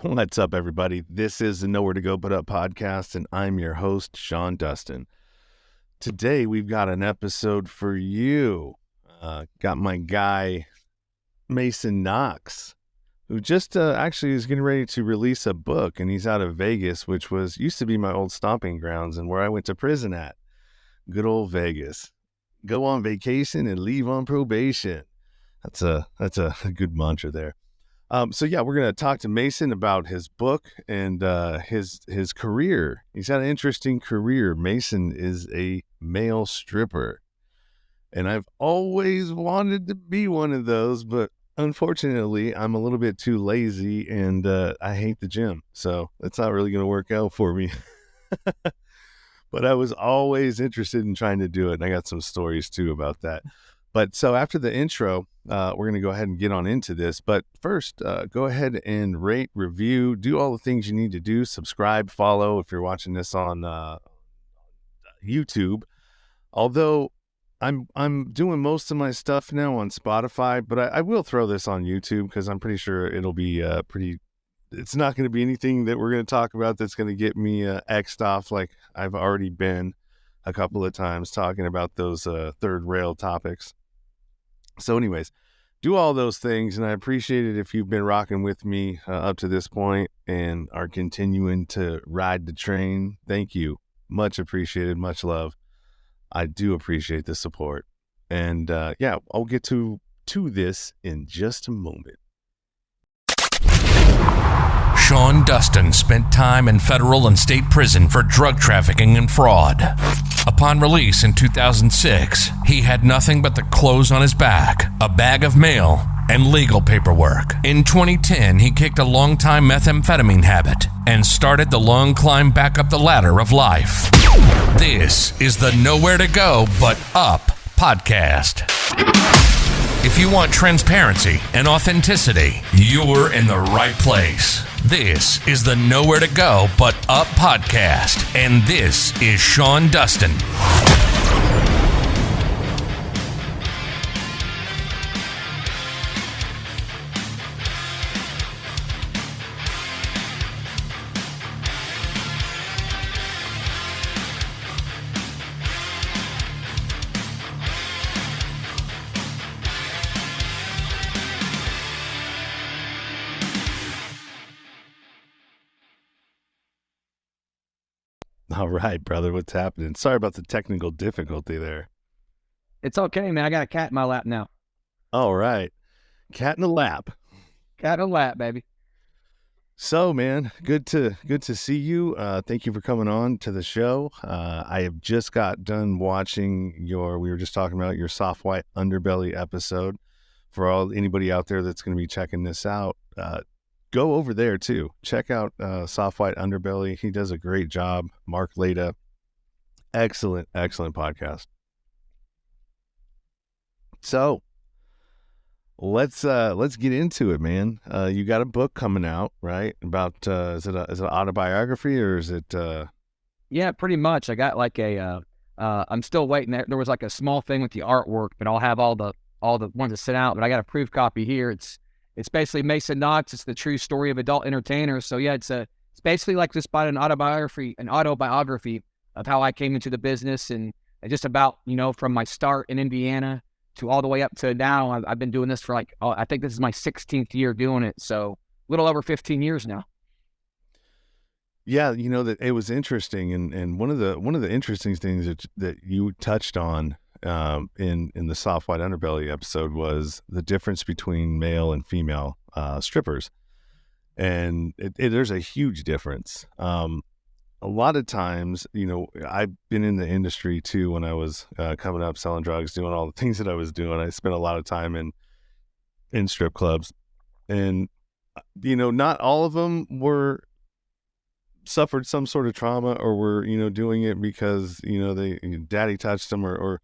What's up, everybody? This is the Nowhere to Go But Up podcast, and I'm your host, Sean Dustin. Today, we've got an episode for you. Got my guy, Masin Knox, who just actually is getting ready to release a book, and he's out of Vegas, which used to be my old stomping grounds and where I went to prison at. Good old Vegas. Go on vacation and leave on probation. That's a good mantra there. So we're going to talk to Masin about his book and his career. He's got an interesting career. Masin is a male stripper, and I've always wanted to be one of those, but unfortunately, I'm a little bit too lazy and I hate the gym, so it's not really going to work out for me. But I was always interested in trying to do it, and I got some stories too about that. But so after the intro, we're going to go ahead and get on into this. But first, go ahead and rate, review, do all the things you need to do. Subscribe, follow if you're watching this on YouTube. Although I'm doing most of my stuff now on Spotify, but I will throw this on YouTube because I'm pretty sure it'll be it's not going to be anything that we're going to talk about that's going to get me X'd off like I've already been a couple of times talking about those third rail topics. So anyways, do all those things, and I appreciate it if you've been rocking with me up to this point and are continuing to ride the train. Thank you. Much appreciated. Much love. I do appreciate the support. And I'll get to this in just a moment. Sean Dustin spent time in federal and state prison for drug trafficking and fraud. Upon release in 2006, he had nothing but the clothes on his back, a bag of mail, and legal paperwork. In 2010, he kicked a long-time methamphetamine habit and started the long climb back up the ladder of life. This is the Nowhere to Go But Up podcast. If you want transparency and authenticity, you're in the right place. This is the Nowhere to Go But Up podcast, and this is Sean Dustin. All right, brother, what's happening? Sorry about the technical difficulty there. It's okay, man. I got a cat in my lap now. All right. Cat in the lap. Cat in the lap, baby. So, man, good to see you. Thank you for coming on to the show. I have just got done watching we were just talking about your Soft White Underbelly episode. For anybody out there that's going to be checking this out, go over there too. Check out Soft White Underbelly. He does a great job. Mark Leda. Excellent podcast. So let's get into it, man. You got a book coming out, right? About is it an autobiography or is it Yeah, pretty much. I got like I'm still waiting. There was like a small thing with the artwork, but I'll have all the ones to sit out. But I got a proof copy here. It's basically Masin Knox. It's the true story of adult entertainers. So yeah, it's basically like just about an autobiography of how I came into the business and just about, from my start in Indiana to all the way up to now. I've been doing this for I think this is my 16th year doing it. So a little over 15 years now. Yeah, that it was interesting, and one of the interesting things that you touched on in the Soft White Underbelly episode was the difference between male and female strippers, and there's a huge difference. A lot of times, I've been in the industry too when I was coming up, selling drugs, doing all the things that I was doing. I spent a lot of time in strip clubs, and not all of them suffered some sort of trauma or were doing it because daddy touched them or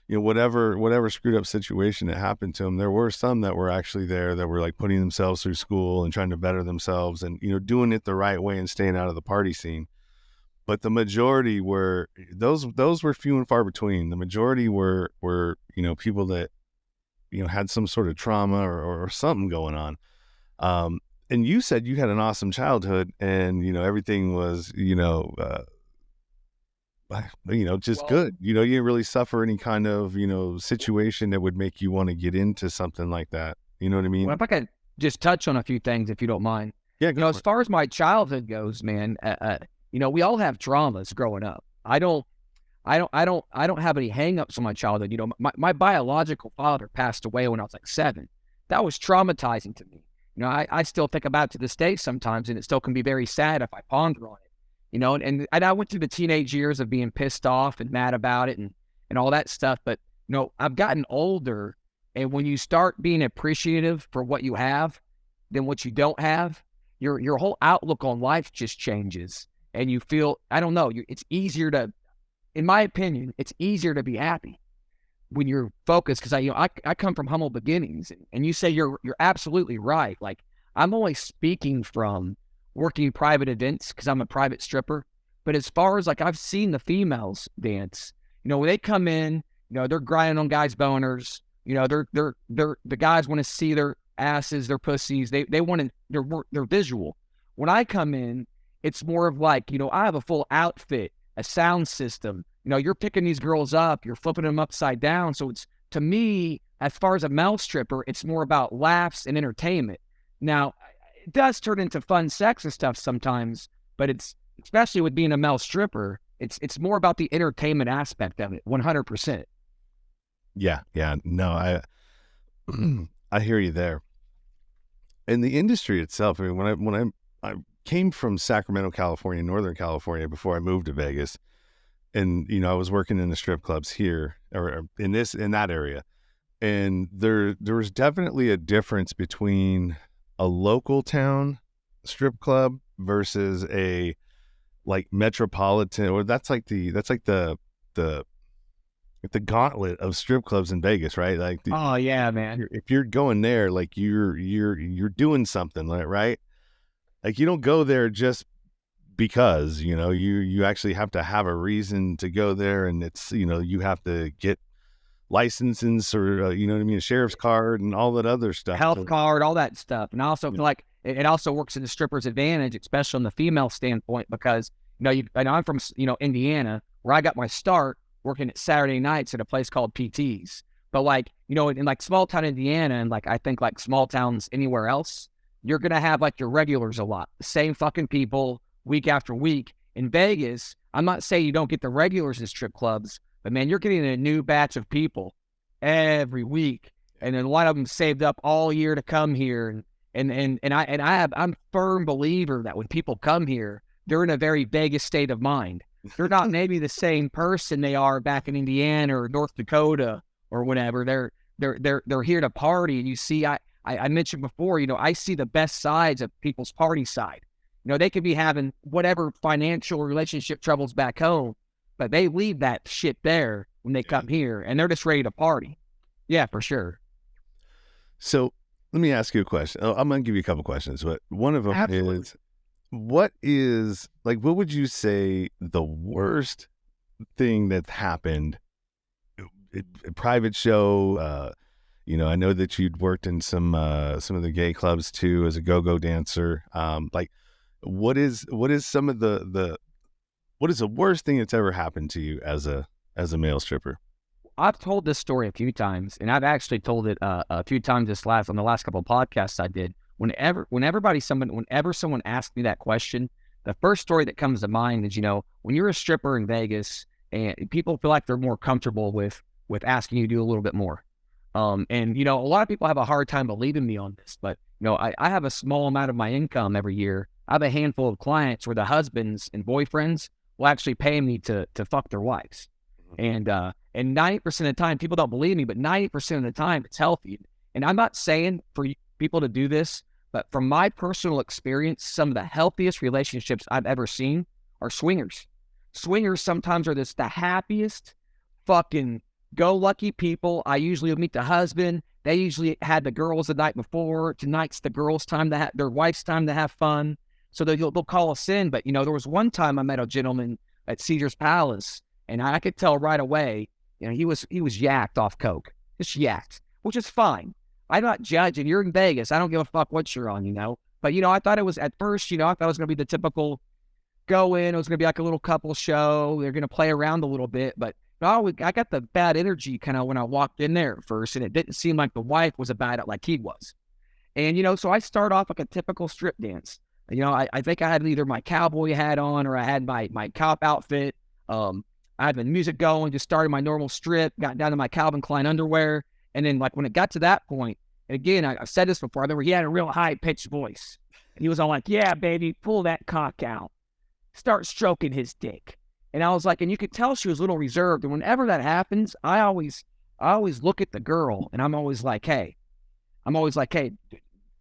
whatever screwed up situation that happened to them. There were some that were actually there that were like putting themselves through school and trying to better themselves and doing it the right way and staying out of the party scene. But the majority were those were few and far between. The majority were people that had some sort of trauma or something going on. and you said you had an awesome childhood, and everything was just Well, good. You didn't really suffer any kind of situation that would make you want to get into something like that. You know what I mean? well, if I could just touch on a few things, if you don't mind. Yeah, go As for it. far as my childhood goes, man, we all have traumas growing up. I don't have any hangups on my childhood. My biological father passed away when I was like 7. That was traumatizing to me. I still think about it to this day sometimes, and it still can be very sad if I ponder on it. And I went through the teenage years of being pissed off and mad about it and all that stuff. But, I've gotten older, and when you start being appreciative for what you have than what you don't have, your whole outlook on life just changes. And you feel, I don't know, it's easier to, in my opinion, it's easier to be happy when you're focused. Because I come from humble beginnings, and you say you're absolutely right. Like, I'm only speaking from working private events because I'm a private stripper. But as far as like I've seen the females dance, when they come in, they're grinding on guys' boners. The guys want to see their asses, their pussies. They want to, they're visual. When I come in, it's more of like, I have a full outfit, a sound system. You're picking these girls up, you're flipping them upside down. So it's, to me, as far as a male stripper, it's more about laughs and entertainment. Now, it does turn into fun sex and stuff sometimes, but it's, especially with being a male stripper, it's more about the entertainment aspect of it, 100%. Yeah, no, I hear you there. And the industry itself, I mean, when I came from Sacramento, California, Northern California, before I moved to Vegas, and I was working in the strip clubs here or in that area, and there was definitely a difference between a local town strip club versus a like metropolitan, or that's like the gauntlet of strip clubs in Vegas, right? Like, Oh yeah, man. if you're going there, like you're doing something, right? Like, you don't go there just because, you actually have to have a reason to go there, and it's, you have to get licenses or, you know what I mean, a sheriff's card and all that other stuff. Health card, all that stuff. And also feel like it also works in the stripper's advantage, especially on the female standpoint, because, and I'm from, Indiana, where I got my start working at Saturday nights at a place called PT's. But like, in like small town Indiana, and like, I think like small towns anywhere else, you're going to have like your regulars a lot, the same fucking people week after week. In Vegas, I'm not saying you don't get the regulars in strip clubs, but man, you're getting a new batch of people every week. And then a lot of them saved up all year to come here. I'm a firm believer that when people come here, they're in a very Vegas state of mind. They're not maybe the same person they are back in Indiana or North Dakota or whatever. They're here to party. And you see, I mentioned before, I see the best sides of people's party side. They could be having whatever financial relationship troubles back home, but they leave that shit there when they come here, and they're just ready to party. Yeah, for sure. So let me ask you a question. I'm going to give you a couple questions, but one of them Absolutely. is, what would you say the worst thing that's happened? A private show, I know that you'd worked in some of the gay clubs too as a go-go dancer. What is some of what is the worst thing that's ever happened to you as a male stripper? I've told this story a few times, and I've actually told it a few times on the last couple of podcasts I did. Whenever someone asks me that question, the first story that comes to mind is, when you're a stripper in Vegas, and people feel like they're more comfortable with asking you to do a little bit more. And a lot of people have a hard time believing me on this, but I have a small amount of my income every year. I have a handful of clients where the husbands and boyfriends will actually pay me to fuck their wives. And 90% of the time, people don't believe me, but 90% of the time it's healthy. And I'm not saying for people to do this, but from my personal experience, some of the healthiest relationships I've ever seen are swingers. Swingers sometimes are the happiest fucking go-lucky people. I usually meet the husband. They usually had the girls the night before. Tonight's the girls' time to have their wife's time to have fun. So they'll call us in. But, there was one time I met a gentleman at Caesar's Palace, and I could tell right away, he was yacked off coke. Just yacked, which is fine. I'm not judging. You're in Vegas. I don't give a fuck what you're on, But, I thought it was at first, I thought it was going to be the typical go in. It was going to be like a little couple show. They're going to play around a little bit. But I got the bad energy kind of when I walked in there at first, and it didn't seem like the wife was about it like he was. And, so I start off like a typical strip dance. I think I had either my cowboy hat on or I had my cop outfit. I had the music going, just started my normal strip, got down to my Calvin Klein underwear. And then like when it got to that point, and again, I've said this before, I remember he had a real high-pitched voice. And he was all like, yeah, baby, pull that cock out. Start stroking his dick. And I was like, and you could tell she was a little reserved. And whenever that happens, I always look at the girl and I'm always like, hey,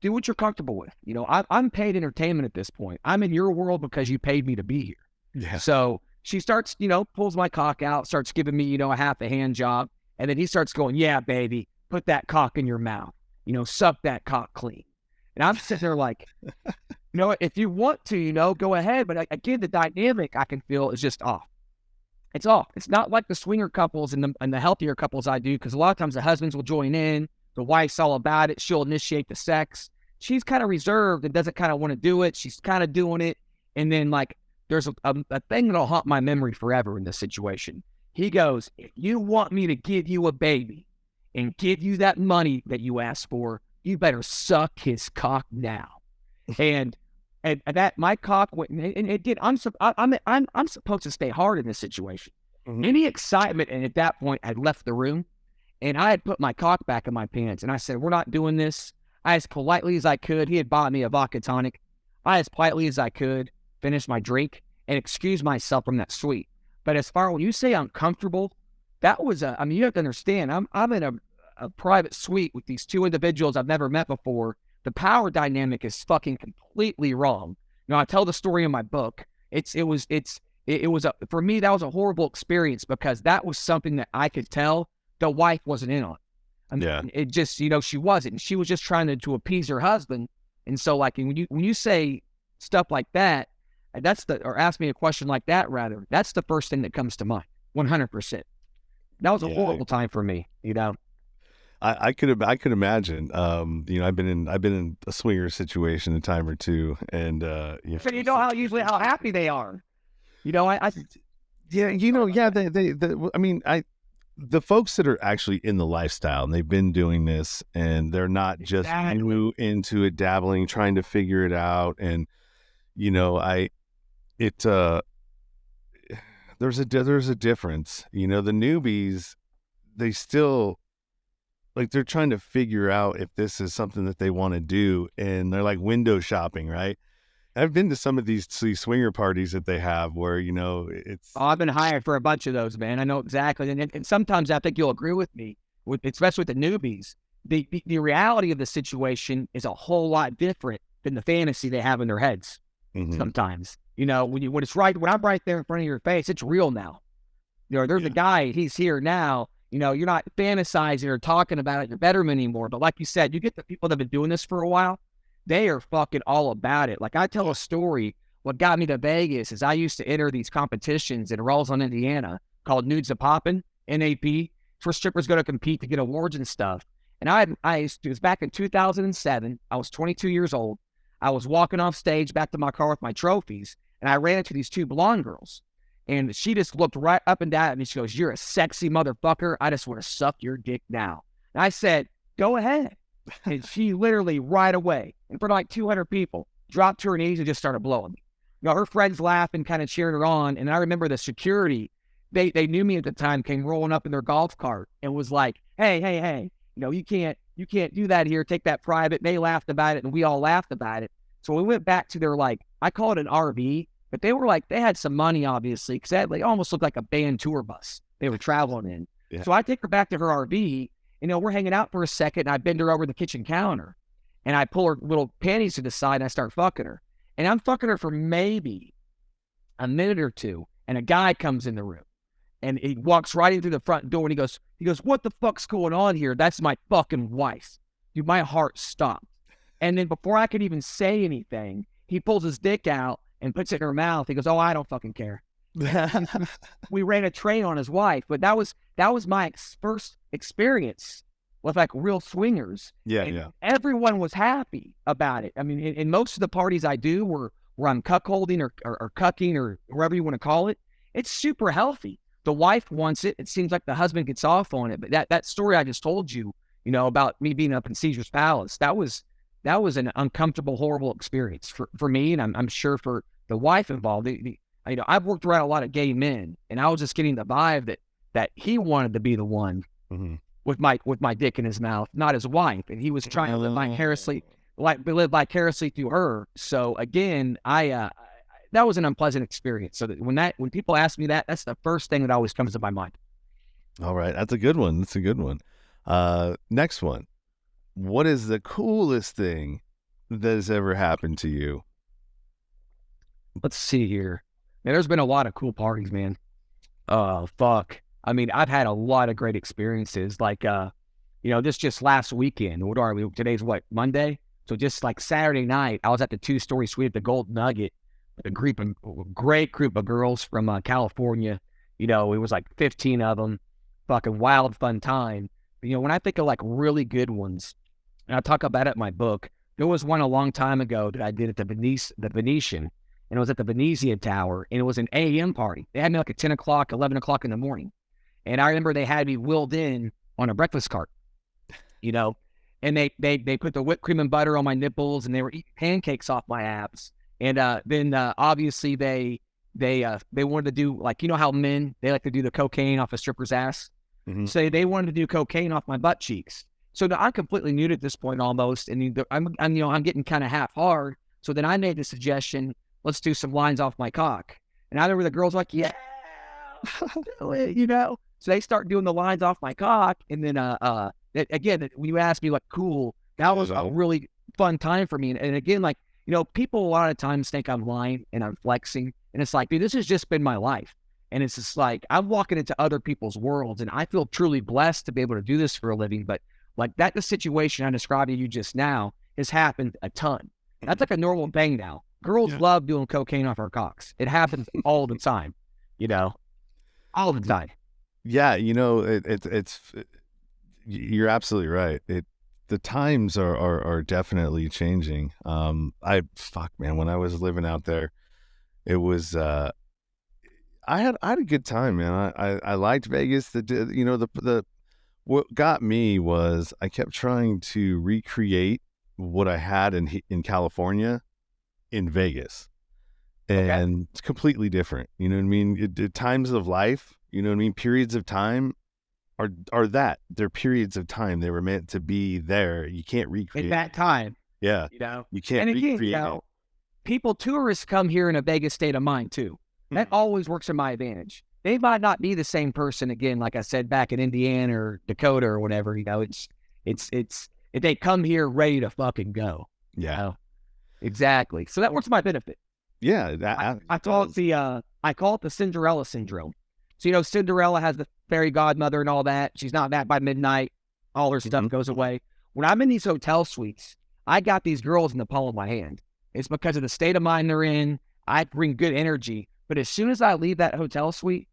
do what you're comfortable with. I'm paid entertainment at this point. I'm in your world because you paid me to be here. Yeah. So she starts, pulls my cock out, starts giving me, a half a hand job. And then he starts going, yeah, baby, put that cock in your mouth. Suck that cock clean. And I'm sitting there like, if you want to, go ahead. But again, the dynamic I can feel is just off. It's off. It's not like the swinger couples and the healthier couples I do, because a lot of times the husbands will join in. The wife's all about it. She'll initiate the sex. She's kind of reserved and doesn't kind of want to do it. She's kind of doing it. And then like there's a thing that'll haunt my memory forever in this situation. He goes, if you want me to give you a baby and give you that money that you asked for, you better suck his cock now. and that my cock went, and it did. I'm supposed to stay hard in this situation. Mm-hmm. Any excitement, and at that point, I'd left the room, and I had put my cock back in my pants, and I said, "We're not doing this." I, as politely as I could, he had bought me a vodka tonic. I, as politely as I could, finished my drink and excused myself from that suite. But as far when you say uncomfortable, that was you have to understand, I'm in a private suite with these two individuals I've never met before. The power dynamic is fucking completely wrong. I tell the story in my book. For me, that was a horrible experience because that was something that I could tell the wife wasn't in on. It just, she wasn't. She was just trying to appease her husband. And so like when you say stuff like that, or ask me a question like that rather, that's the first thing that comes to mind. 100%. That was a horrible time for me, I could imagine. I've been in a swinger situation a time or two, and so how happy they are. The folks that are actually in the lifestyle and they've been doing this and they're not just new into it, dabbling, trying to figure it out, and there's a difference. The newbies, they still like they're trying to figure out if this is something that they want to do, and they're like window shopping, right? I've been to some of these swinger parties that they have where, it's... Oh, I've been hired for a bunch of those, man. I know exactly. And sometimes I think you'll agree with me, especially with the newbies. The reality of the situation is a whole lot different than the fantasy they have in their heads. Mm-hmm. Sometimes, when I'm right there in front of your face, it's real now. There's a guy, he's here now. You're not fantasizing or talking about it, your bedroom anymore. But like you said, you get the people that have been doing this for a while. They are fucking all about it. Like I tell a story, what got me to Vegas is I used to enter these competitions in Rosslyn, Indiana called Nudes a Poppin', NAP, for strippers go to compete to get awards and stuff. And it was back in 2007. I was 22 years old. I was walking off stage back to my car with my trophies, and I ran into these two blonde girls. And she just looked right up and down at me. She goes, "You're a sexy motherfucker. I just want to suck your dick now." And I said, "Go ahead." And she literally right away, in front of like 200 people, dropped to her knees and just started blowing me. Her friends laughed and kind of cheered her on. And I remember the security, they knew me at the time, came rolling up in their golf cart and was like, hey, you can't do that here. Take that private. They laughed about it and we all laughed about it. So we went back to their, like, I call it an RV, but they were like, they had some money, obviously, because they almost looked like a band tour bus they were traveling in. Yeah. So I take her back to her RV. We're hanging out for a second, and I bend her over the kitchen counter, and I pull her little panties to the side, and I start fucking her. And I'm fucking her for maybe a minute or two, and a guy comes in the room, and he walks right in through the front door, and he goes, "What the fuck's going on here? That's my fucking wife." Dude, my heart stopped. And then before I could even say anything, he pulls his dick out and puts it in her mouth. He goes, "Oh, I don't fucking care." We ran a train on his wife, but that was my first experience with like real swingers. Yeah, And yeah. everyone was happy about it. I mean, in most of the parties I do where I'm cuckolding or cucking or whatever you want to call it, it's super healthy. The wife wants it. It seems like the husband gets off on it. But that story I just told you, about me being up in Caesar's Palace, that was an uncomfortable, horrible experience for me, and I'm sure for the wife involved. I've worked around a lot of gay men, and I was just getting the vibe that he wanted to be the one Mm-hmm. with my dick in his mouth, not his wife, and he was trying to live vicariously through her. So again, that was an unpleasant experience. So that when people ask me that, that's the first thing that always comes to my mind. All right. That's a good one. That's a good one. Next one. What is the coolest thing that has ever happened to you? Let's see here. Man, there's been a lot of cool parties, man. Fuck. I mean, I've had a lot of great experiences. Like, this just last weekend. What are we? Today's what, Monday? So just like Saturday night, I was at the 2-story suite at the Gold Nugget with a great group of girls from California. It was like 15 of them. Fucking wild, fun time. But, when I think of like really good ones, and I talk about it in my book, there was one a long time ago that I did at the Venetian, and it was at the Venezia Tower, and it was an AM party. They had me like at 10 o'clock, 11 o'clock in the morning. And I remember they had me wheeled in on a breakfast cart, and they put the whipped cream and butter on my nipples, and they were eating pancakes off my abs. And then obviously they wanted to do, like, how men, they like to do the cocaine off a stripper's ass. Mm-hmm. So they wanted to do cocaine off my butt cheeks. So I'm completely nude at this point almost, and I'm getting kind of half hard. So then I made the suggestion, let's do some lines off my cock. And I remember the girls were like, yeah, So they start doing the lines off my cock, and then again, when you ask me like cool, that was a really fun time for me. And again, like, people a lot of times think I'm lying and I'm flexing, and it's like, dude, this has just been my life. And it's just like, I'm walking into other people's worlds, and I feel truly blessed to be able to do this for a living. But like the situation I described to you just now has happened a ton. That's like a normal thing now. Girls love doing cocaine off our cocks. It happens all the time, all the time. Yeah, it's you're absolutely right. The times are definitely changing. Man, when I was living out there, it was I had a good time, man. I liked Vegas. What got me was I kept trying to recreate what I had in California in Vegas. And it's completely different. You know what I mean? Times of life, you know what I mean? Periods of time are that. They're periods of time. They were meant to be there. You can't recreate at that time. Yeah. You can't recreate it. Tourists come here in a Vegas state of mind too. That always works in my advantage. They might not be the same person again, like I said, back in Indiana or Dakota or whatever. It's if they come here ready to fucking go. Yeah. Exactly. So that works to my benefit. Yeah. I call it the Cinderella syndrome. So Cinderella has the fairy godmother and all that. She's not back by midnight. All her stuff goes away. When I'm in these hotel suites, I got these girls in the palm of my hand. It's because of the state of mind they're in. I bring good energy. But as soon as I leave that hotel suite,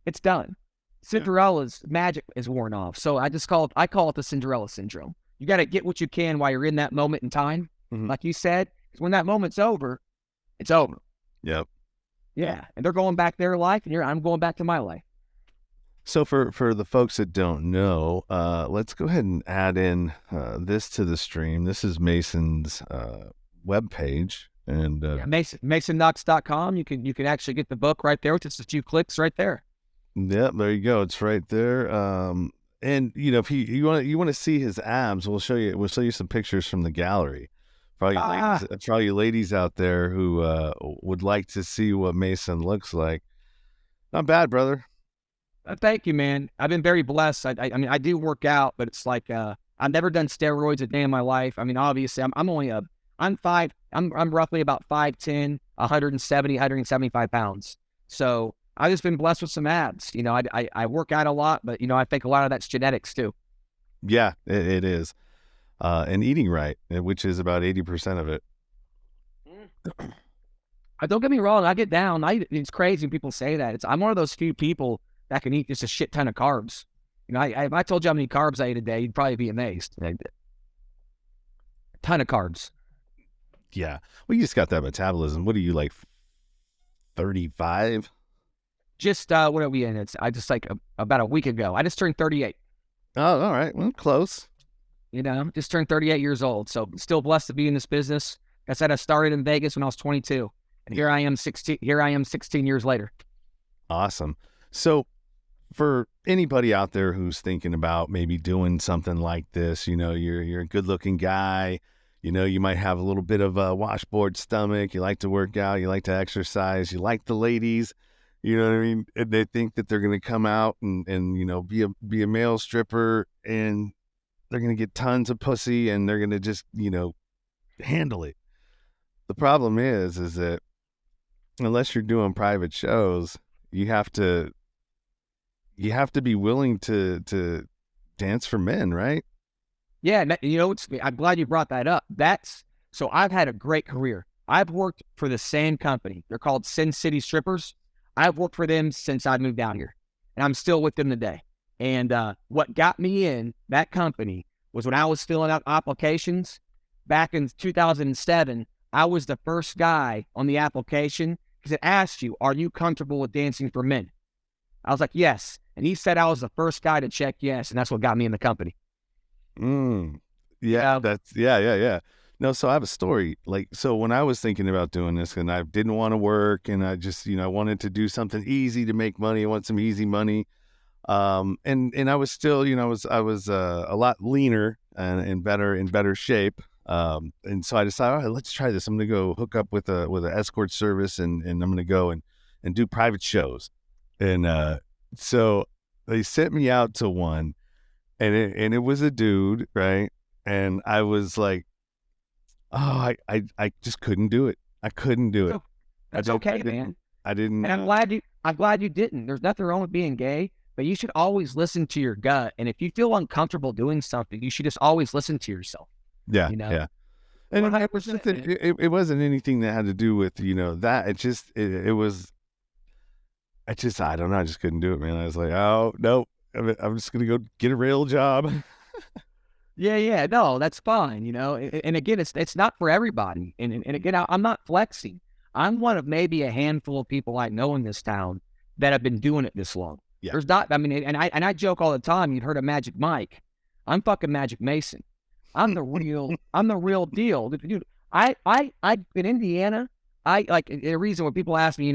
it's done. Cinderella's magic is worn off. So I call it the Cinderella syndrome. You got to get what you can while you're in that moment in time. Like you said, because when that moment's over, it's over. Yep. Yeah. And they're going back their life, and I'm going back to my life. So for the folks that don't know, let's go ahead and add in this to the stream. This is Mason's webpage. And MasonKnox.com. You can actually get the book right there with just a few clicks right there. Yeah, there you go. It's right there. And if you want to see his abs, we'll show you some pictures from the gallery for all you ladies out there who would like to see what Mason looks like. Not bad, brother. Thank you, man. I've been very blessed. I mean, I do work out, but it's like I've never done steroids a day in my life. I mean, obviously, I'm roughly about 5'10", 175 pounds. So I've just been blessed with some abs. I work out a lot, but I think a lot of that's genetics too. Yeah, it is. And eating right, which is about 80% of it. Don't get me wrong. I get down. It's crazy when people say that. I'm one of those few people that can eat just a shit ton of carbs. If I told you how many carbs I ate a day, you'd probably be amazed. A ton of carbs. Yeah. Well, you just got that metabolism. What are you, like 35? Just what are we in? I just about a week ago. I just turned 38. Oh, all right. Well, close. Just turned 38 years old. So still blessed to be in this business. Like I said, I started in Vegas when I was 22, and here I am 16 years later. Awesome. So for anybody out there who's thinking about maybe doing something like this, you're a good looking guy, you might have a little bit of a washboard stomach, you like to work out, you like to exercise, you like the ladies, you know what I mean? And they think that they're going to come out and be a male stripper, and they're going to get tons of pussy, and they're going to just, handle it. The problem is that unless you're doing private shows, you have to be willing to dance for men, right? Yeah, I'm glad you brought that up. So I've had a great career. I've worked for the same company. They're called Sin City Strippers. I've worked for them since I moved down here, and I'm still with them today. And what got me in that company was when I was filling out applications back in 2007. I was the first guy on the application because it asked you, "Are you comfortable with dancing for men?" I was like, "Yes." And he said I was the first guy to check yes, and that's what got me in the company. Yeah, yeah. No, so I have a story. So when I was thinking about doing this, and I didn't want to work, and I just, I wanted to do something easy to make money. I want some easy money. And I was still, I was a lot leaner and in better shape. And so I decided, all right, let's try this. I'm going to go hook up with an escort service, and I'm going to go and do private shows. And so they sent me out to one, and it was a dude, right? And I was like, oh, I just couldn't do it. I couldn't do it. That's okay, man. I didn't. And I'm glad you didn't. There's nothing wrong with being gay, but you should always listen to your gut. And if you feel uncomfortable doing something, you should just always listen to yourself. Yeah, yeah. And it wasn't anything that had to do with, that. It was, I don't know. I just couldn't do it, man. I was like, oh, no, I'm just going to go get a real job. Yeah. No, that's fine. And again, it's not for everybody. And again, I'm not flexing. I'm one of maybe a handful of people I know in this town that have been doing it this long. Yeah. There's not, and I joke all the time. You'd heard of Magic Mike. I'm fucking Magic Masin. I'm the real deal. Dude, I in Indiana, the reason when people ask me,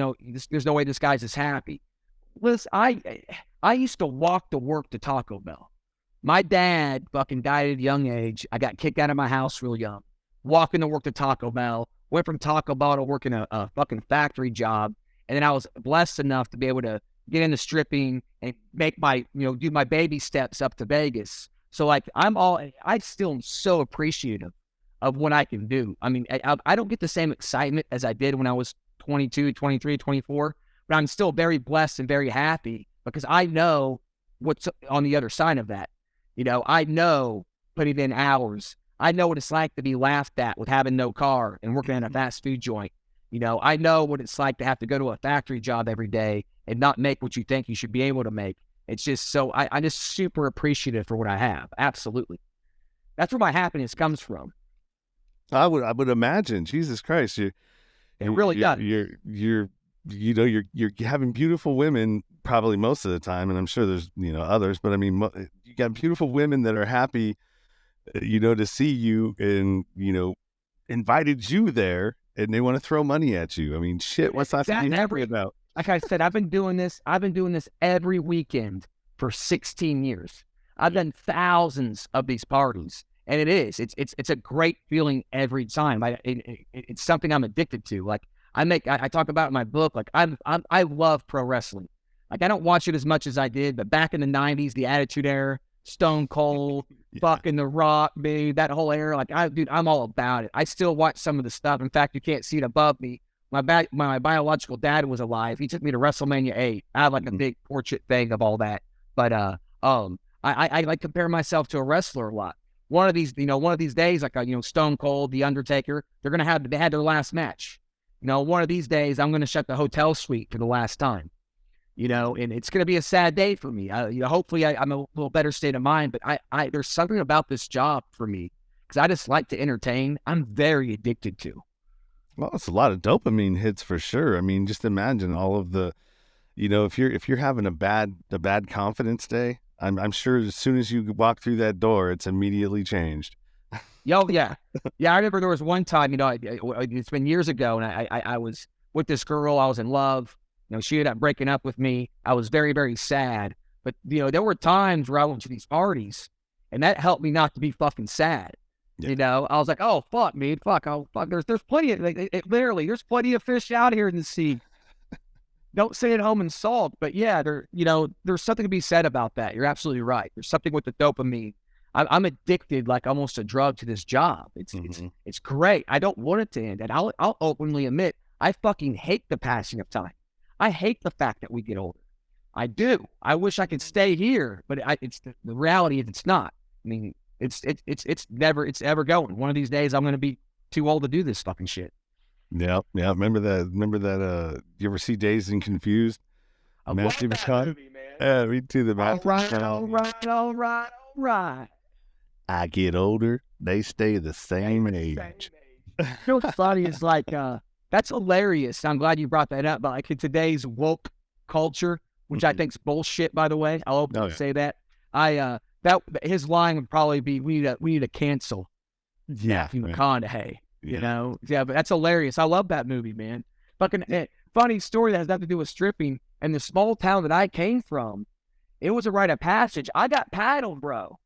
there's no way this guy's as happy. Listen, I used to walk to work to Taco Bell. My dad fucking died at a young age. I got kicked out of my house real young. Walking to work to Taco Bell. Went from Taco Bell to working a fucking factory job. And then I was blessed enough to be able to get into stripping and make my, do my baby steps up to Vegas. So I still am so appreciative of what I can do. I mean, I don't get the same excitement as I did when I was 22, 23, 24, but I'm still very blessed and very happy because I know what's on the other side of that. I know putting in hours. I know what it's like to be laughed at with having no car and working at a fast food joint. I know what it's like to have to go to a factory job every day and not make what you think you should be able to make. It's just so I'm just super appreciative for what I have. Absolutely. That's where my happiness comes from. I would imagine. Jesus Christ. It really does. You're having beautiful women probably most of the time, and I'm sure there's, others, but I mean, you got beautiful women that are happy, to see you and, invited you there, and they want to throw money at you. I mean, shit, what's that happy about? Like I said, I've been doing this every weekend for 16 years. I've done thousands of these parties, and it's a great feeling every time. It's something I'm addicted to. Like I talk about in my book. Like I love pro wrestling. Like I don't watch it as much as I did, but back in the 90s, the Attitude Era, Stone Cold, fucking The Rock, baby, that whole era. Like I'm all about it. I still watch some of the stuff. In fact, you can't see it above me. My biological dad was alive. He took me to WrestleMania 8. I have like a big portrait thing of all that. But I like compare myself to a wrestler a lot. One of these days, like Stone Cold, The Undertaker, they had their last match. One of these days, I'm gonna shut the hotel suite for the last time. and it's going to be a sad day for me. Hopefully I'm a little better state of mind, but there's something about this job for me because I just like to entertain. I'm very addicted to. Well, it's a lot of dopamine hits for sure. I mean, just imagine all of the, if you're having a bad confidence day, I'm sure as soon as you walk through that door, it's immediately changed. Yo, yeah. I remember there was one time, it's been years ago, and I was with this girl. I was in love. She ended up breaking up with me. I was very, very sad. But, there were times where I went to these parties, and that helped me not to be fucking sad. Yeah. I was like, oh, fuck, man. Fuck. Oh, fuck. There's plenty of, literally, there's plenty of fish out here in the sea. Don't sit at home and salt. But, yeah, there's something to be said about that. You're absolutely right. There's something with the dopamine. I'm addicted, like almost a drug, to this job. It's great. I don't want it to end. And I'll openly admit, I fucking hate the passing of time. I hate the fact that we get older. I do. I wish I could stay here, but it's the reality is it's not. I mean, it's ever going. One of these days, I'm going to be too old to do this fucking shit. Yeah. Remember that? You ever see Dazed and Confused? Matthew McConaughey, man. Yeah, me too. The Matthew. All right. I get older, they stay the same age. What's funny is that's hilarious. I'm glad you brought that up. But like in today's woke culture, which I think's bullshit, by the way, I'll openly say that. That his line would probably be, "We need to cancel." Matthew McConaughey. Yeah, but that's hilarious. I love that movie, man. Fucking funny story that has nothing to do with stripping. And the small town that I came from, it was a rite of passage. I got paddled, bro.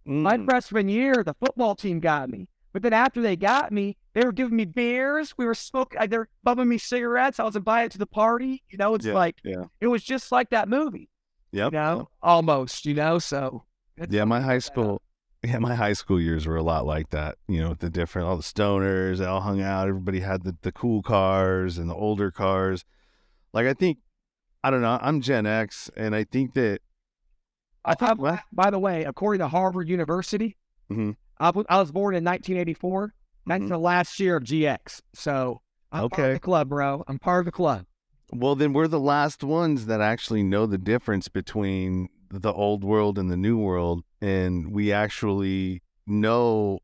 My freshman year, the football team got me. But then after they got me, they were giving me beers. We were smoking. They were bumming me cigarettes. I was invited to the party. It was just like that movie. Yep. Almost. So. My high school years were a lot like that. With all the stoners, they all hung out. Everybody had the cool cars and the older cars. Like, I don't know. I'm Gen X, and I think that. By the way, according to Harvard University, I was born in 1984. That's the last year of GX. So I'm part of the club, bro. I'm part of the club. Well, then we're the last ones that actually know the difference between the old world and the new world. And we actually know,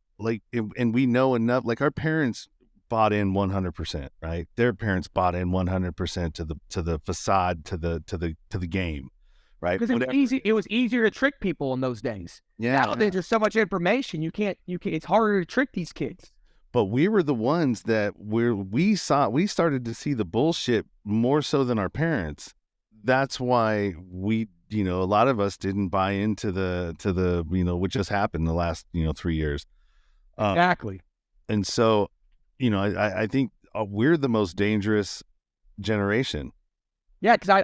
and we know enough, our parents bought in 100%, right? Their parents bought in 100% to the facade, to the game. Right. Because it was easier to trick people in those days. Yeah. Nowadays there's so much information. You can't, it's harder to trick these kids. But we were the ones that we started to see the bullshit more so than our parents. That's why we, a lot of us didn't buy into the what just happened the last, 3 years. Exactly. And so, I think we're the most dangerous generation. Yeah. Cause I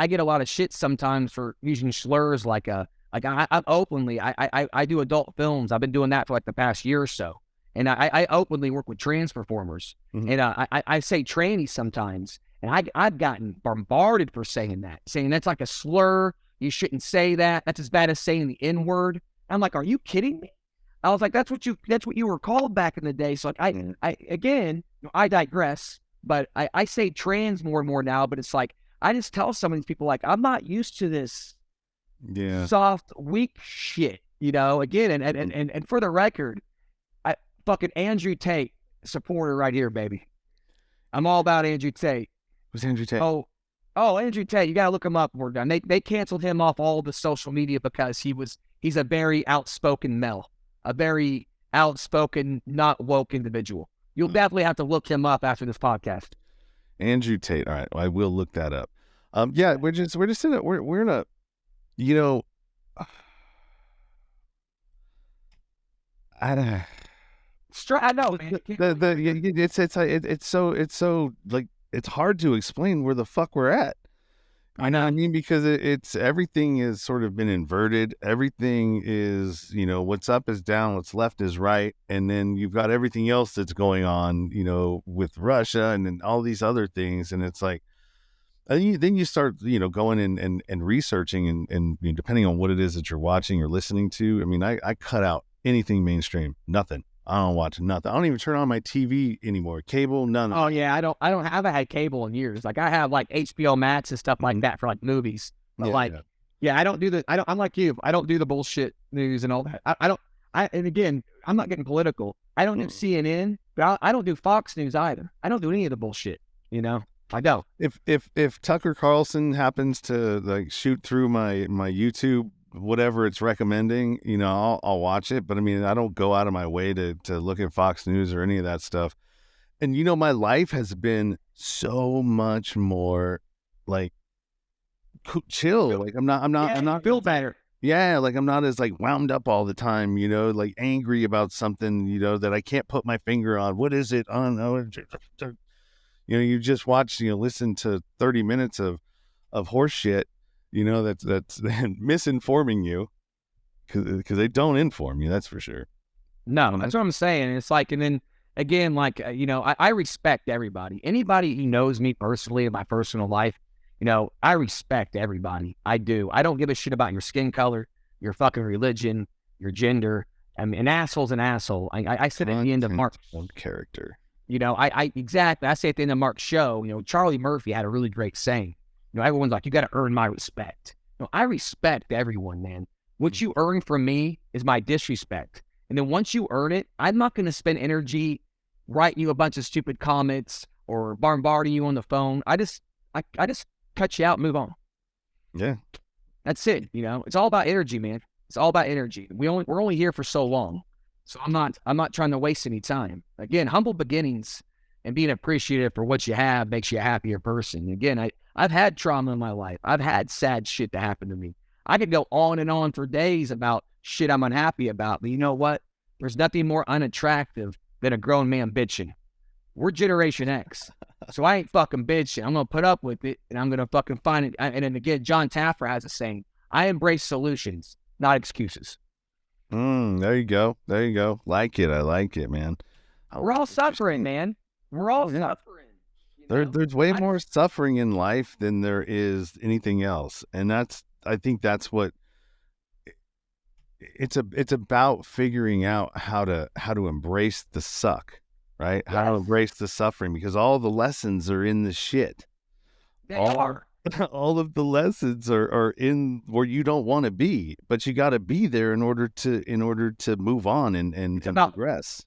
get a lot of shit sometimes for using slurs I'm openly, I do adult films. I've been doing that for the past year or so. And I openly work with trans performers. And I say tranny sometimes. And I've gotten bombarded for saying that's like a slur. You shouldn't say that. That's as bad as saying the N-word. I'm like, are you kidding me? I was like, that's what you were called back in the day. So I digress, but I say trans more and more now, but it's I just tell some of these people, I'm not used to this soft, weak shit, again. And for the record, I fucking Andrew Tate supporter right here, baby. I'm all about Andrew Tate. Who's Andrew Tate? Oh, Andrew Tate. You got to look him up. We're done. They canceled him off all the social media because he's a very outspoken male, a very outspoken, not woke individual. You'll definitely have to look him up after this podcast. Andrew Tate. All right, I will look that up. We're just in a we're in a, I don't. I know, man. It's so it's hard to explain where the fuck we're at. I know. I mean, because it's everything is sort of been inverted. Everything is, what's up is down, what's left is right. And then you've got everything else that's going on, with Russia and then all these other things. And it's then you start, going and researching and depending on what it is that you're watching or listening to. I mean, I cut out anything mainstream, nothing. I don't watch nothing. I don't even turn on my TV anymore. Cable, none. Oh yeah, I haven't had cable in years. Like I have like HBO Max and stuff like that for like movies. But yeah, I don't do I'm like you. I don't do the bullshit news and all that. And again, I'm not getting political. I don't do CNN, but I don't do Fox News either. I don't do any of the bullshit. I don't. If Tucker Carlson happens to like shoot through my YouTube, whatever it's recommending, I'll watch it. But I mean, I don't go out of my way to look at Fox News or any of that stuff. And my life has been so much more like chill. Like I'm not feel better. Yeah, like I'm not as like wound up all the time, like angry about something, that I can't put my finger on. What is it? I don't know. You just watch, listen to 30 minutes of horse shit, that's misinforming you because they don't inform you. That's for sure. No, that's what I'm saying. It's like, and then again, like, I respect everybody. Anybody who knows me personally in my personal life, I respect everybody. I do. I don't give a shit about your skin color, your fucking religion, your gender. I mean, an asshole's an asshole. I said at the end of Mark's character. Exactly. I say at the end of Mark's show, Charlie Murphy had a really great saying. Everyone's like, you got to earn my respect. I respect everyone, man. What you earn from me is my disrespect. And then once you earn it, I'm not going to spend energy writing you a bunch of stupid comments or bombarding you on the phone. I just cut you out and move on. Yeah. That's it. It's all about energy, man. It's all about energy. We're only here for so long. So I'm not trying to waste any time. Again, humble beginnings and being appreciative for what you have makes you a happier person. Again, I've had trauma in my life. I've had sad shit to happen to me. I could go on and on for days about shit I'm unhappy about. But you know what? There's nothing more unattractive than a grown man bitching. We're Generation X. So I ain't fucking bitching. I'm going to put up with it, and I'm going to fucking find it. And then again, John Taffer has a saying, I embrace solutions, not excuses. There you go. Like it. I like it, man. We're all suffering, man. We're all suffering. There's way more suffering in life than there is anything else. And I think that's what it's about, figuring out how to embrace the suck, right? Yes. How to embrace the suffering, because all the lessons are in the shit. They are. All of the lessons are in where you don't want to be, but you got to be there in order to move on and progress.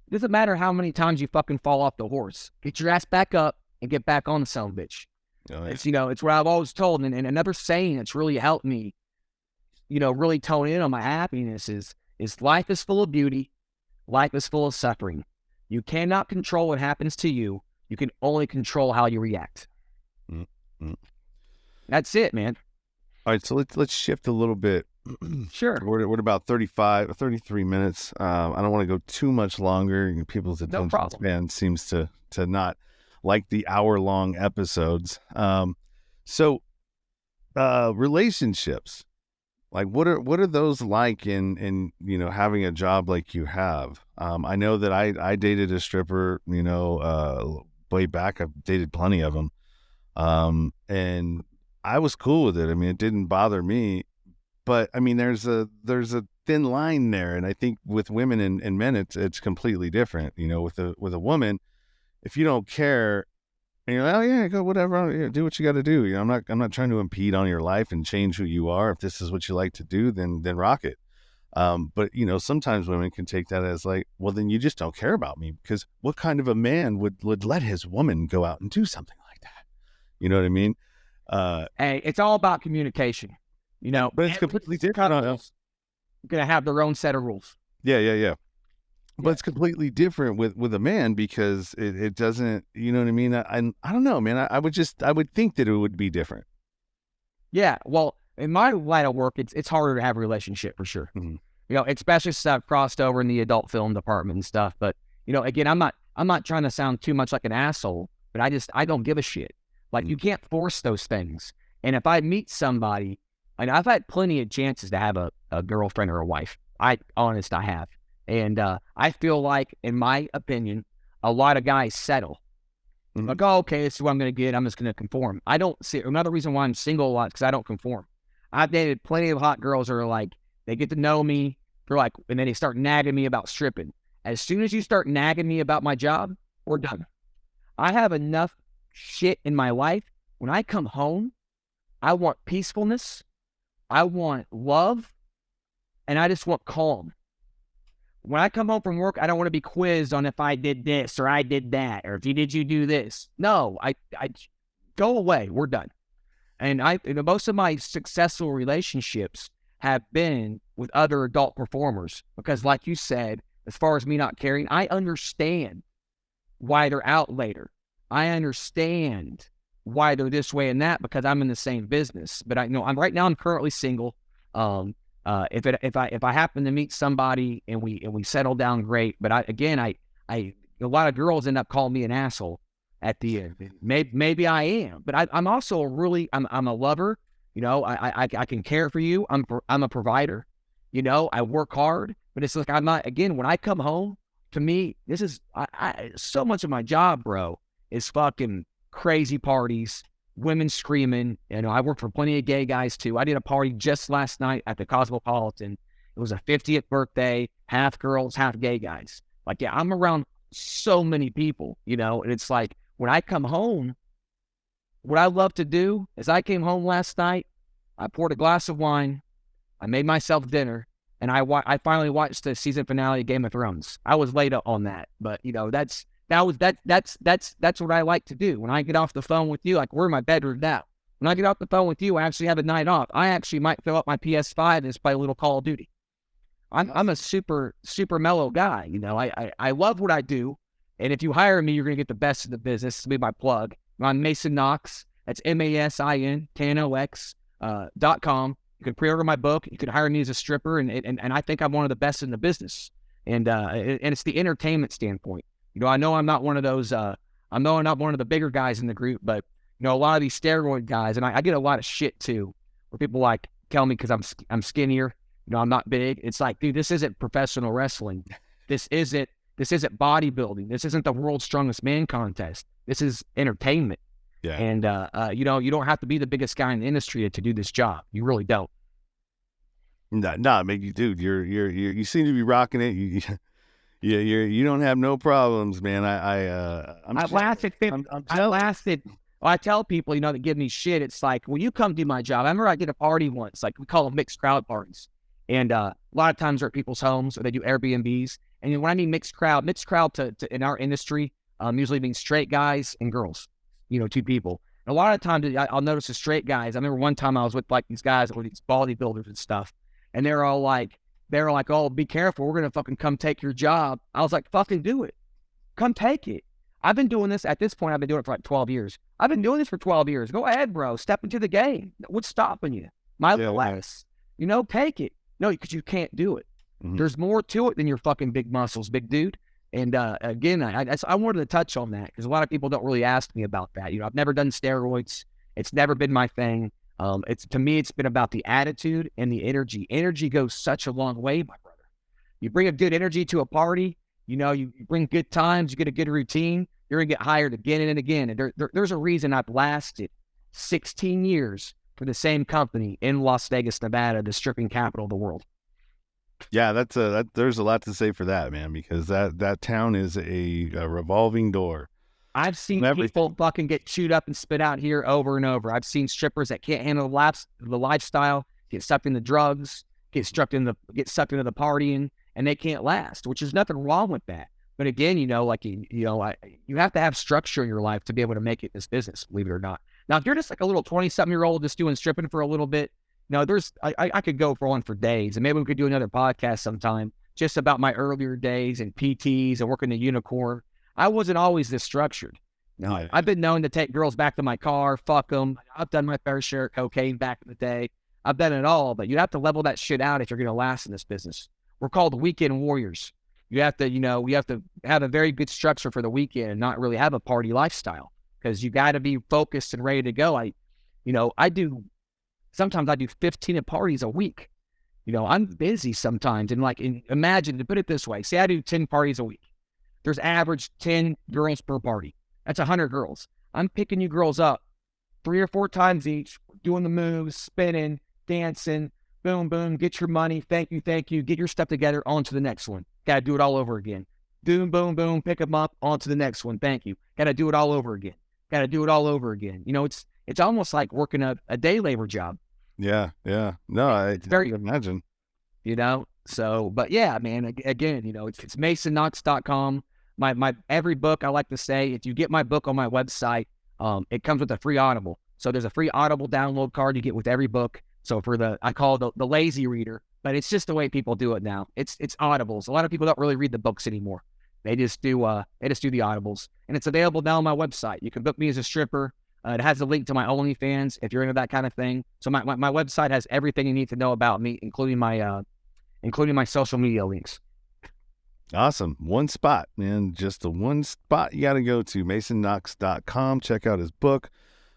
It doesn't matter how many times you fucking fall off the horse. Get your ass back up and get back on the son of a bitch. Oh, yeah. It's what I've always told. And another saying that's really helped me, really tone in on my happiness is life is full of beauty. Life is full of suffering. You cannot control what happens to you. You can only control how you react. Mm-hmm. That's it, man. All right, so let's shift a little bit. Sure. We're about 33 minutes. I don't want to go too much longer. People's attention span seems to not like the hour-long episodes. So relationships, like what are those like in having a job like you have? I know that I dated a stripper, way back. I've dated plenty of them. And I was cool with it. I mean, it didn't bother me, but I mean, there's a thin line there. And I think with women and men, it's completely different. With a woman, if you don't care and you're like, oh yeah, go whatever, do what you got to do. I'm not trying to impede on your life and change who you are. If this is what you like to do, then rock it. But sometimes women can take that as like, well, then you just don't care about me, because what kind of a man would let his woman go out and do something like that? You know what I mean? Hey, it's all about communication, but it's completely different. Gonna have their own set of rules. Yeah. But it's completely different with a man, because it doesn't, you know what I mean? I don't know, man. I would think that it would be different. Yeah. Well, in my line of work, it's harder to have a relationship for sure. Mm-hmm. Especially since I've crossed over in the adult film department and stuff. But, again, I'm not trying to sound too much like an asshole, but I don't give a shit. Like, you can't force those things. And if I meet somebody, and I've had plenty of chances to have a girlfriend or a wife. I have. And I feel like, in my opinion, a lot of guys settle. Mm-hmm. Like, oh, okay, this is what I'm going to get. I'm just going to conform. I don't see another reason why I'm single a lot, because I don't conform. I've dated plenty of hot girls that are like, they get to know me, they're like, and then they start nagging me about stripping. As soon as you start nagging me about my job, we're done. I have enough shit in my life. When I come home, I want peacefulness. I want love. And I just want calm. When I come home from work, I don't want to be quizzed on if I did this or I did that or did you do this. No, I go away. We're done. And most of my successful relationships have been with other adult performers because, like you said, as far as me not caring, I understand why they're out later. I understand why they're this way and that because I'm in the same business. But I know I'm currently single. If I happen to meet somebody and we settle down, great. But a lot of girls end up calling me an asshole at the end. Maybe I am, but I'm also I'm a lover. I can care for you. I'm a provider. I work hard, but it's like I'm not. Again, when I come home, to me, this is so much of my job, bro, is fucking crazy parties. Women screaming. I work for plenty of gay guys too. I did a party just last night at the Cosmopolitan. It was a 50th birthday, half girls, half gay guys. Like, yeah, I'm around so many people, and it's like when I come home, what I love to do is I came home last night, I poured a glass of wine, I made myself dinner, and I finally watched the season finale of Game of Thrones. I was late on that, but that's what I like to do. When I get off the phone with you, like we're in my bedroom now. When I get off the phone with you, I actually have a night off. I actually might fill up my PS5 and just play a little Call of Duty. I'm a super, super mellow guy. I love what I do. And if you hire me, you're going to get the best in the business. This will be my plug. I'm Masin Knox. That's MASINKNOX.com. You can pre-order my book. You can hire me as a stripper. And I think I'm one of the best in the business. And it's the entertainment standpoint. I know I'm not one of those, I know I'm not one of the bigger guys in the group, but, a lot of these steroid guys, and I get a lot of shit too, where people like tell me because I'm skinnier, I'm not big. It's like, dude, this isn't professional wrestling. This isn't bodybuilding. This isn't the world's strongest man contest. This is entertainment. Yeah. And, you don't have to be the biggest guy in the industry to do this job. You really don't. No, dude, you seem to be rocking it. You don't have no problems, man. I tell people, that give me shit. It's like, when you come do my job, I remember I did a party once, like we call them mixed crowd parties. And a lot of times they're at people's homes or they do Airbnbs. And when I mean mixed crowd to in our industry usually means straight guys and girls, two people. And a lot of times I'll notice the straight guys. I remember one time I was with like these guys with these bodybuilders and stuff. And they were like, oh, be careful. We're going to fucking come take your job. I was like, fucking do it. Come take it. I've been doing this. At this point, I've been doing it for like 12 years. I've been doing this for 12 years. Go ahead, bro. Step into the game. What's stopping you? My last. Take it. No, because you can't do it. Mm-hmm. There's more to it than your fucking big muscles, big dude. And again, I wanted to touch on that because a lot of people don't really ask me about that. I've never done steroids. It's never been my thing. To me, it's been about the attitude and the energy. Energy goes such a long way, my brother. You bring a good energy to a party, you bring good times, you get a good routine, you're going to get hired again and again. And there's a reason I've lasted 16 years for the same company in Las Vegas, Nevada, the stripping capital of the world. Yeah, there's a lot to say for that, man, because that town is a revolving door. I've seen people fucking get chewed up and spit out here over and over. I've seen strippers that can't handle the lifestyle, get sucked into drugs, get sucked into the partying, and they can't last, which is nothing wrong with that. But again, you have to have structure in your life to be able to make it in this business, believe it or not. Now, if you're just like a little 20-something-year-old just doing stripping for a little bit, I could go on for days, and maybe we could do another podcast sometime just about my earlier days and PTs and working the Unicorn. I wasn't always this structured. No, I've been known to take girls back to my car, fuck them. I've done my fair share of cocaine back in the day. I've done it all, but you have to level that shit out if you're going to last in this business. We're called the weekend warriors. You have to have a very good structure for the weekend and not really have a party lifestyle because you got to be focused and ready to go. Sometimes I do 15 parties a week. I'm busy sometimes. And imagine, to put it this way, say I do 10 parties a week. There's average 10 girls per party. That's 100 girls. I'm picking you girls up 3 or 4 times each, doing the moves, spinning, dancing, boom, boom, get your money, thank you, get your stuff together, on to the next one. Got to do it all over again. boom, boom, boom, pick them up, on to the next one. Thank you. Got to do it all over again. It's almost like working a day labor job. Yeah. No, I very imagine. So, but yeah, man, again, it's MasonKnox.com. My every book, I like to say, if you get my book on my website, it comes with a free Audible. So there's a free Audible download card you get with every book. So I call it the lazy reader, but it's just the way people do it now. It's Audibles. A lot of people don't really read the books anymore. They just do the Audibles, and it's available now on my website. You can book me as a stripper. It has a link to my OnlyFans if you're into that kind of thing. So my website has everything you need to know about me, including my social media links. Awesome. One spot, man. Just the one spot you got to go to, MasonKnox.com. Check out his book.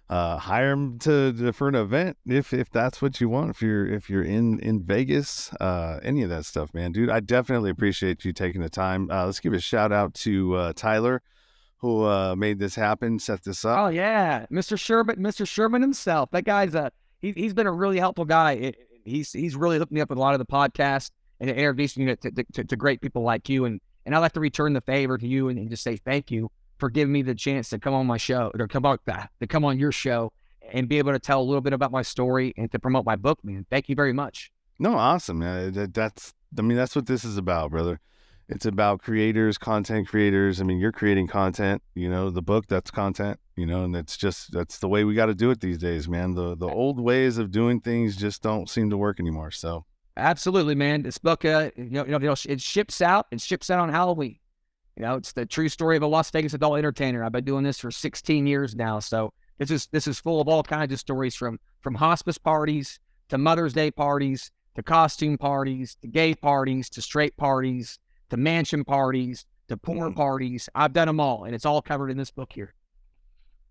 Hire him for an event if that's what you want. If you're in Vegas, any of that stuff, man, dude. I definitely appreciate you taking the time. Let's give a shout out to Tyler, who made this happen, set this up. Oh yeah, Mr. Sherman himself. That guy's he's been a really helpful guy. He's really hooked me up with a lot of the podcasts and introducing me to great people like you. And I'd like to return the favor to you and just say thank you for giving me the chance to come on my show, or to come on your show and be able to tell a little bit about my story and to promote my book, man. Thank you very much. No, awesome, man. That's what this is about, brother. It's about creators, content creators. I mean, you're creating content, the book, that's content, and that's the way we got to do it these days, man. The old ways of doing things just don't seem to work anymore. So absolutely, man. This book, it ships out on Halloween. It's the true story of a Las Vegas adult entertainer. I've been doing this for 16 years now. So this is full of all kinds of stories from hospice parties to Mother's Day parties to costume parties to gay parties to straight parties to mansion parties to porn parties. I've done them all, and it's all covered in this book here.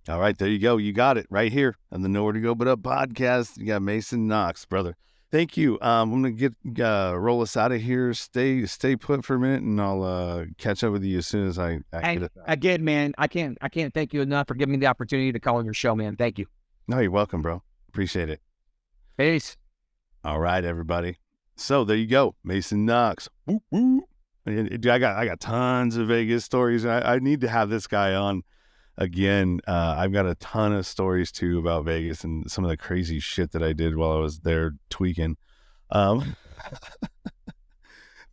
All right, there you go. You got it right here on the Nowhere to Go But Up podcast. You got Mason Knox, brother. Thank you. I'm gonna roll us out of here. Stay put for a minute, and I'll catch up with you as soon as I get it. Again, man, I can't thank you enough for giving me the opportunity to call on your show, man. Thank you. No, you're welcome, bro. Appreciate it. Peace. All right, everybody. So there you go, Mason Knox. Woo woo. Dude, I got tons of Vegas stories. I need to have this guy on again. I've got a ton of stories too about Vegas and some of the crazy shit that I did while I was there tweaking.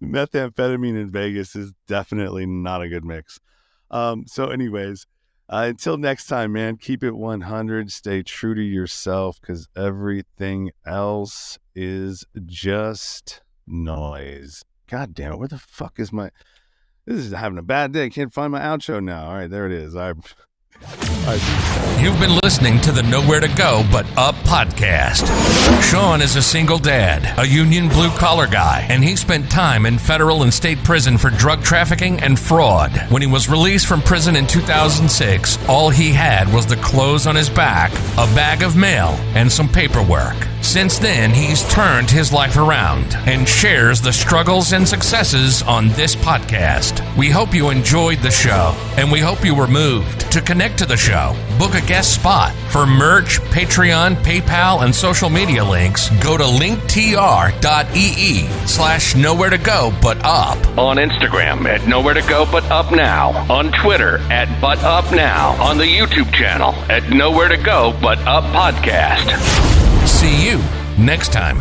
Methamphetamine in Vegas is definitely not a good mix. So anyways, until next time, man, keep it 100. Stay true to yourself, because everything else is just noise. God damn it. Where the fuck is this is having a bad day. Can't find my outro now. All right, there it is. You've been listening to the Nowhere to Go But Up podcast. Sean is a single dad, a union blue-collar guy, and he spent time in federal and state prison for drug trafficking and fraud. When he was released from prison in 2006, all he had was the clothes on his back, a bag of mail, and some paperwork. Since then, he's turned his life around and shares the struggles and successes on this podcast. We hope you enjoyed the show, and we hope you were moved. To connect to the show, book a guest spot. For merch, Patreon, PayPal, and social media links, go to linktr.ee/nowhere to go but up. On Instagram at Nowhere to Go But Up Now. On Twitter at But Up Now. On the YouTube channel at Nowhere to Go But Up Podcast. See you next time.